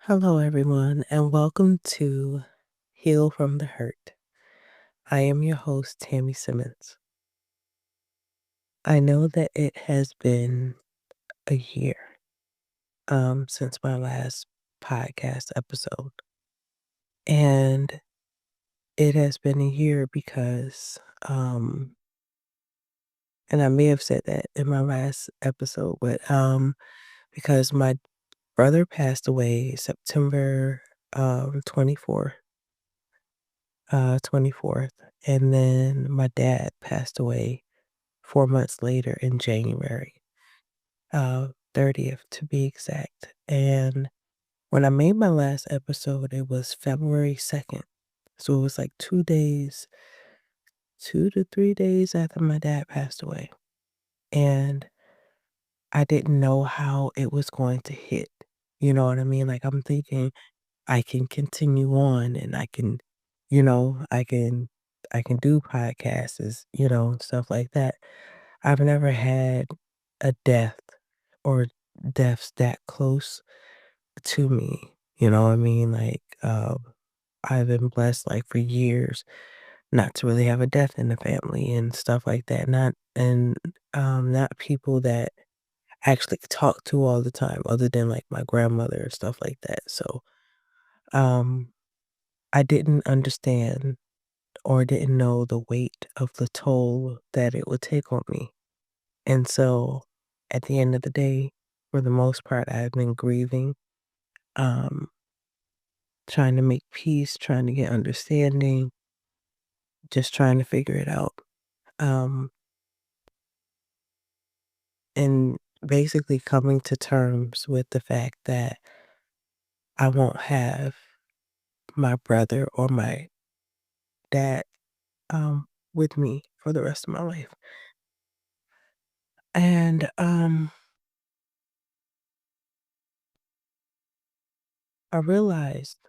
Hello, everyone, and welcome to Heal from the Hurt. I am your host, Tammy Simmons. I know that it has been a year since my last podcast episode, and it has been a year because, and I may have said that in my last episode, but because my brother passed away September 24th, 24th, and then my dad passed away 4 months later in January, 30th to be exact. And when I made my last episode, it was February 2nd. So it was like 2 days, 2 to 3 days after my dad passed away. And I didn't know how it was going to hit. You know what I mean? Like I'm thinking I can continue on and I can, you know, I can I can do podcasts, and stuff like that. I've never had a death or deaths that close to me. You know what I mean? Like, I've been blessed like for years not to really have a death in the family and stuff like that. Not people that I actually talk to all the time, other than like my grandmother and stuff like that. So, um, I didn't understand or didn't know the weight of the toll that it would take on me. And so at the end of the day, for the most part, I've been grieving, um, trying to make peace, trying to get understanding, just trying to figure it out. Um, and basically coming to terms with the fact that I won't have my brother or my dad with me for the rest of my life. And I realized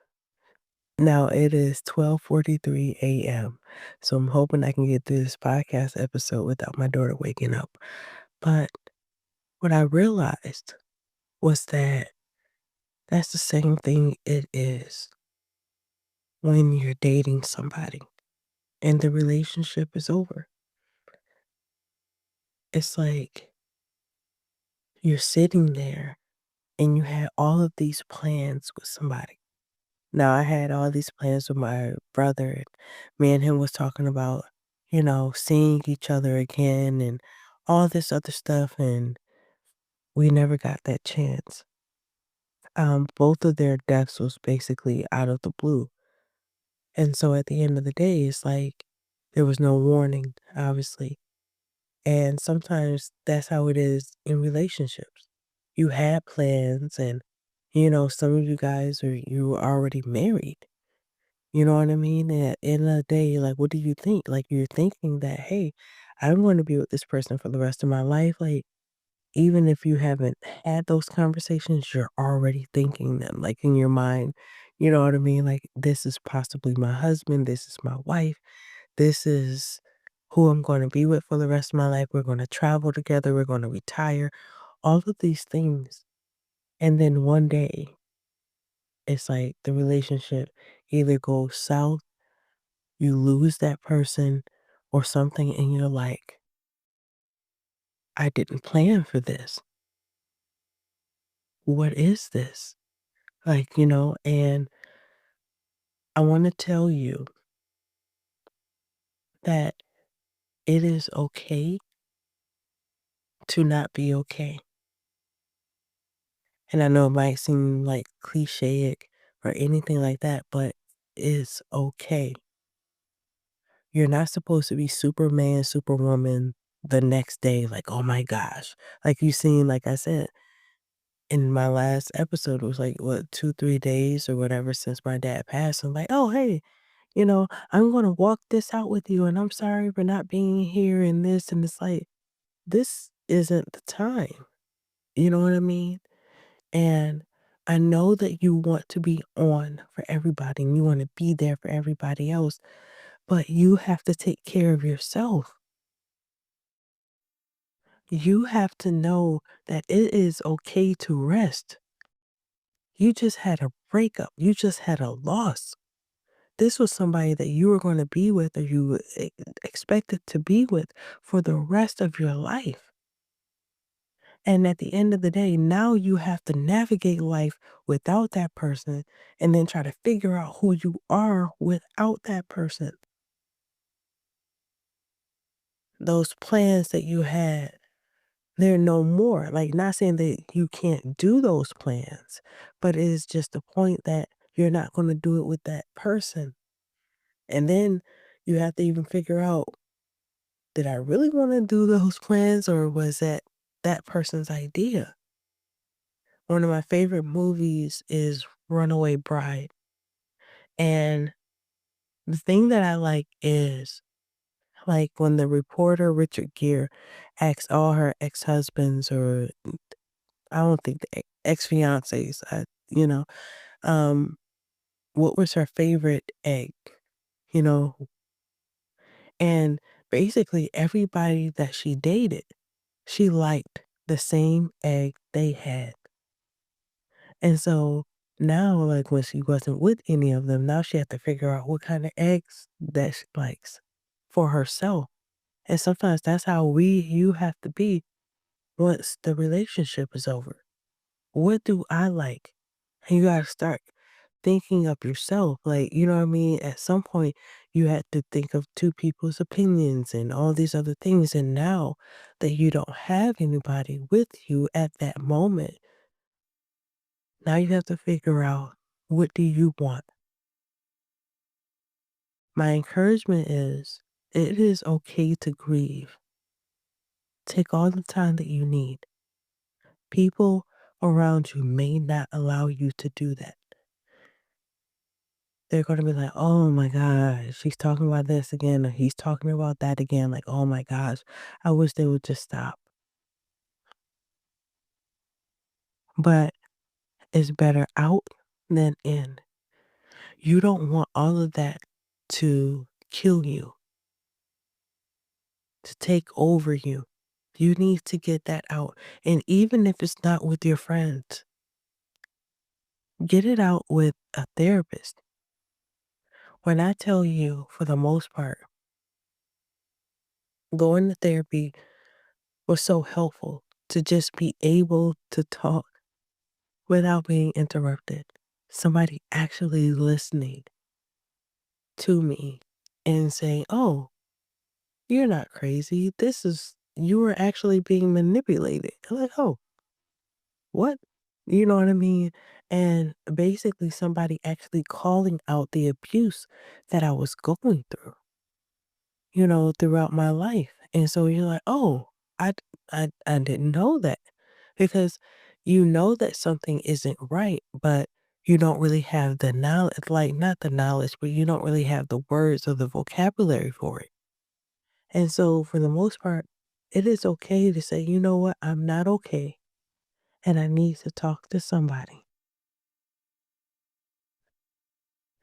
now it is 12:43 a.m. So I'm hoping I can get through this podcast episode without my daughter waking up. But what I realized was that that's the same thing it is when you're dating somebody and the relationship is over. It's like you're sitting there and you had all of these plans with somebody. Now I had all these plans with my brother, and me and him was talking about, seeing each other again and all this other stuff, and we never got that chance. Both of their deaths was basically out of the blue. And so at the end of the day, it's like there was no warning, obviously. And sometimes that's how it is in relationships. You had plans and some of you guys you were already married. You know what I mean? And at the end of the day, like what do you think? Like you're thinking that, hey, I'm going to be with this person for the rest of my life. Like even if you haven't had those conversations, you're already thinking them, like, in your mind, you know what I mean? Like, "This is possibly my husband, this is my wife, this is who I'm gonna be with for the rest of my life, we're gonna travel together, we're gonna retire," all of these things, and then one day, it's like the relationship either goes south, you lose that person, or something, and you're like, "I didn't plan for this. What is this?" Like, and I want to tell you that it is okay to not be okay. And I know it might seem like clichéic or anything like that, but it's okay. You're not supposed to be Superman, Superwoman the next day, like, oh my gosh. Like you seen, like I said, in my last episode, it was like, what, 2, 3 days or whatever since my dad passed. I'm like, oh, hey, I'm going to walk this out with you. And I'm sorry for not being here and this. And it's like, this isn't the time. You know what I mean? And I know that you want to be on for everybody and you want to be there for everybody else, but you have to take care of yourself. You have to know that it is okay to rest. You just had a breakup. You just had a loss. This was somebody that you were going to be with or you expected to be with for the rest of your life. And at the end of the day, now you have to navigate life without that person and then try to figure out who you are without that person. Those plans that you had, they're no more. Like, not saying that you can't do those plans, but it is just the point that you're not going to do it with that person. And then you have to even figure out, did I really want to do those plans or was that person's idea? One of my favorite movies is Runaway Bride. And the thing that I like is like when the reporter Richard Gere asks all her ex-husbands or I don't think the ex-fiancés, um, what was her favorite egg, you know? And basically everybody that she dated, she liked the same egg they had. And so now, like when she wasn't with any of them, now she had to figure out what kind of eggs that she likes for herself. And sometimes that's how you have to be once the relationship is over. What do I like? And you gotta start thinking of yourself. Like, you know what I mean? At some point, you had to think of two people's opinions and all these other things. And now that you don't have anybody with you at that moment, now you have to figure out, what do you want? My encouragement is it is okay to grieve. Take all the time that you need. People around you may not allow you to do that. They're going to be like, oh my gosh, she's talking about this again, or he's talking about that again. Like, oh my gosh, I wish they would just stop. But it's better out than in. You don't want all of that to kill you, to take over you. You need to get that out. And even if it's not with your friends, get it out with a therapist. When I tell you, for the most part, going to therapy was so helpful to just be able to talk without being interrupted. Somebody actually listening to me and saying, oh, you're not crazy. You were actually being manipulated. I'm like, oh, what? You know what I mean? And basically, somebody actually calling out the abuse that I was going through, throughout my life. And so you're like, oh, I didn't know that because you know that something isn't right, but you don't really have the knowledge, like not the knowledge, but you don't really have the words or the vocabulary for it. And so for the most part, it is okay to say, you know what, I'm not okay and I need to talk to somebody.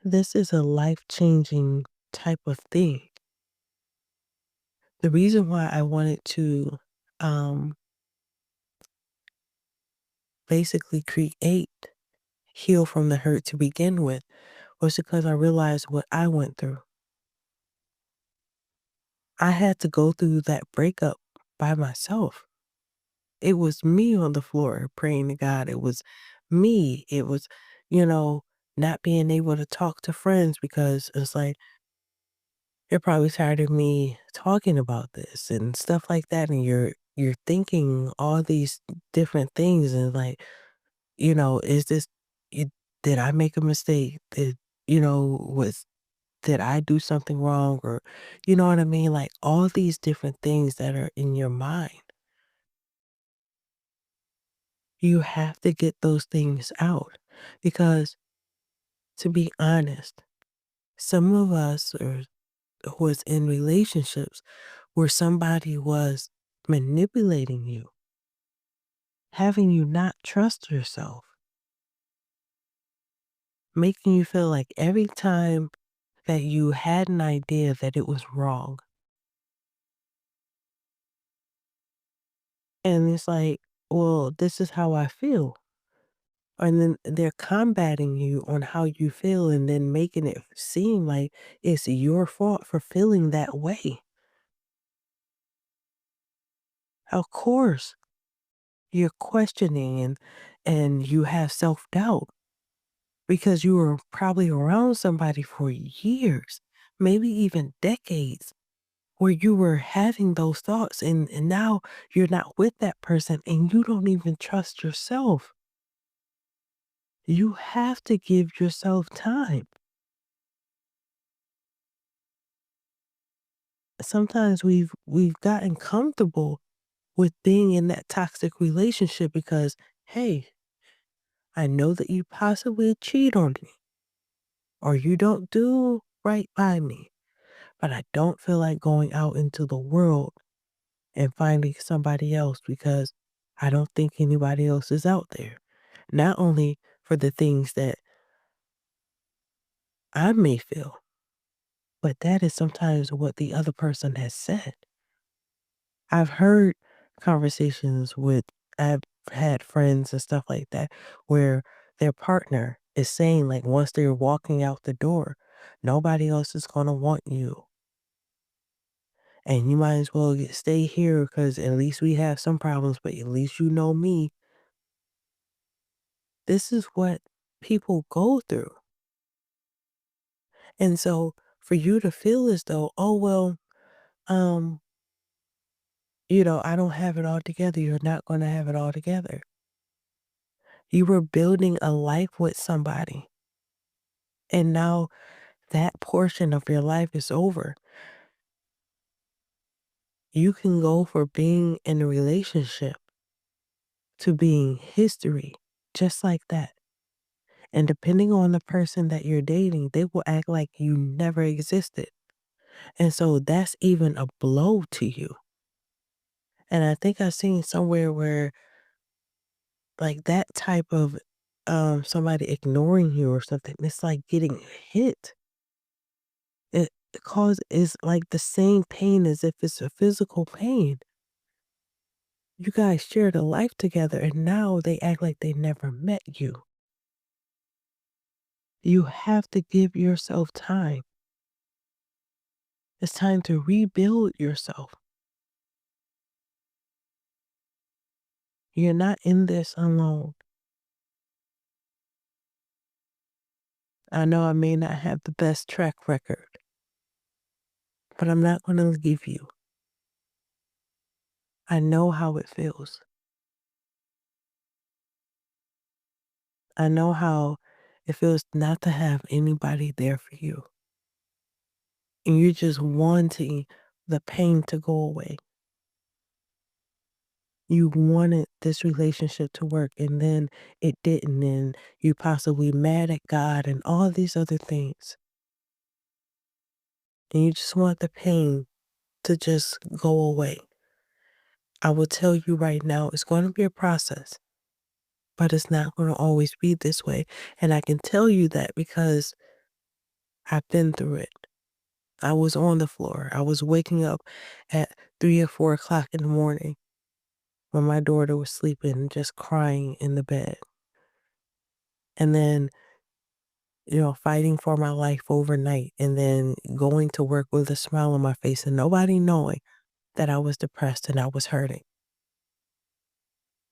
This is a life changing type of thing. The reason why I wanted to um, basically create Heal from the Hurt to begin with was because I realized what I went through. I had to go through that breakup by myself. It was me on the floor praying to God. It was me. It was, you know, not being able to talk to friends because it's like, you're probably tired of me talking about this and stuff like that. And you're thinking all these different things and like, is this it, did I make a mistake? Was did I do something wrong? Or you know what I mean? Like all these different things that are in your mind. You have to get those things out because to be honest, some of us or was in relationships where somebody was manipulating you, having you not trust yourself, making you feel like every time that you had an idea that it was wrong. And it's like, well, this is how I feel. and then they're combating you on how you feel and then making it seem like it's your fault for feeling that way. Of course, you're questioning and you have self-doubt because you were probably around somebody for years, maybe even decades, where you were having those thoughts and now you're not with that person and you don't even trust yourself. You have to give yourself time. Sometimes we've gotten comfortable with being in that toxic relationship because, hey, I know that you possibly cheat on me or you don't do right by me, but I don't feel like going out into the world and finding somebody else because I don't think anybody else is out there. Not only for the things that I may feel, but that is sometimes what the other person has said. I've heard conversations with I've had friends and stuff like that where their partner is saying like once they're walking out the door, nobody else is gonna want you. And you might as well stay here because at least we have some problems, but at least you know me. This is what people go through. And so for you to feel as though, oh well, um, I don't have it all together, you're not gonna have it all together. You were building a life with somebody. And now that portion of your life is over. You can go for being in a relationship to being history, just like that. And depending on the person that you're dating, they will act like you never existed. And so that's even a blow to you. And I think I've seen somewhere where like that type of somebody ignoring you or something, it's like getting hit. It cause is like the same pain as if it's a physical pain. You guys shared a life together and now they act like they never met you. You have to give yourself time. It's time to rebuild yourself. You're not in this alone. I know I may not have the best track record, but I'm not going to leave you. I know how it feels. I know how it feels not to have anybody there for you. And you're just wanting the pain to go away. You wanted this relationship to work and then it didn't, and you possibly mad at God and all these other things. And you just want the pain to just go away. I will tell you right now, it's going to be a process, but it's not going to always be this way. And I can tell you that because I've been through it. I was on the floor. I was waking up at 3 or 4 o'clock in the morning when my daughter was sleeping and just crying in the bed. And then fighting for my life overnight and then going to work with a smile on my face and nobody knowing that I was depressed and I was hurting.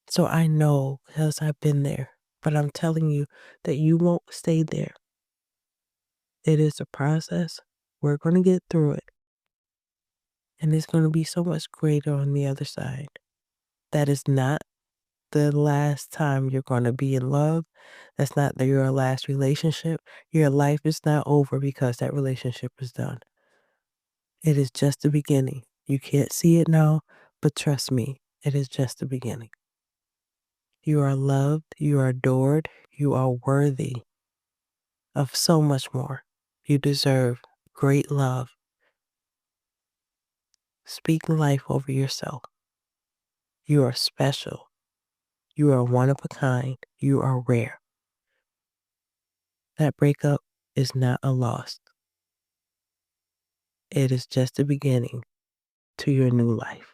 So I know because I've been there, but I'm telling you that you won't stay there. It is a process. We're going to get through it. And it's going to be so much greater on the other side. That is not the last time you're going to be in love. That's not your last relationship. Your life is not over because that relationship is done. It is just the beginning. You can't see it now, but trust me, it is just the beginning. You are loved, you are adored, you are worthy of so much more. You deserve great love. Speak life over yourself. You are special. You are one of a kind. You are rare. That breakup is not a loss. It is just the beginning to your new life.